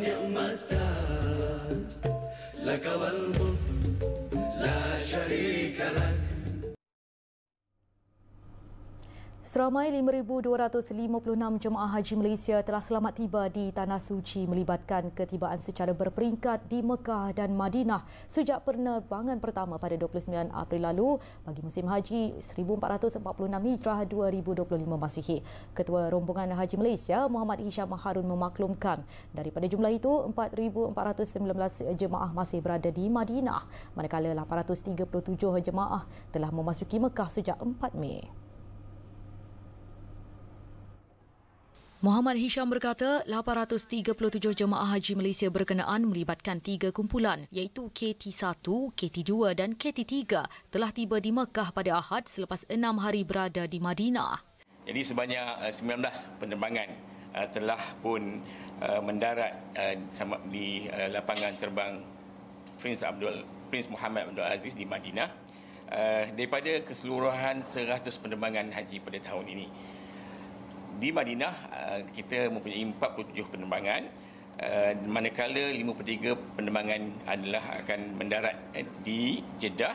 والنعمة لك والملك لا شريك لك. Seramai 5,256 jemaah haji Malaysia telah selamat tiba di Tanah Suci melibatkan ketibaan secara berperingkat di Mekah dan Madinah sejak penerbangan pertama pada 29 April lalu bagi musim haji 1446 Hijrah 2025 Masihi. Ketua Rombongan Haji Malaysia Muhammad Hisham Harun memaklumkan daripada jumlah itu 4,419 jemaah masih berada di Madinah manakala 837 jemaah telah memasuki Mekah sejak 4 Mei. Muhammad Hisham berkata 837 jemaah haji Malaysia berkenaan melibatkan 3 kumpulan iaitu KT1, KT2 dan KT3 telah tiba di Mekah pada Ahad selepas 6 hari berada di Madinah. Jadi sebanyak 19 penerbangan telah pun mendarat di lapangan terbang Prince Muhammad Abdul Aziz di Madinah daripada keseluruhan 100 penerbangan haji pada tahun ini. Di Madinah, kita mempunyai 47 penerbangan, manakala 53 penerbangan adalah akan mendarat di Jeddah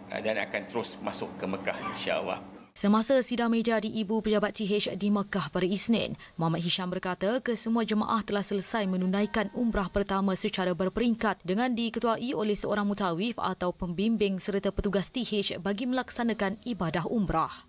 dan akan terus masuk ke Mekah insya-Allah. Semasa sidang meja di Ibu Pejabat TH di Mekah pada Isnin, Muhammad Hisham berkata kesemua jemaah telah selesai menunaikan umrah pertama secara berperingkat dengan diketuai oleh seorang mutawif atau pembimbing serta petugas TH bagi melaksanakan ibadah umrah.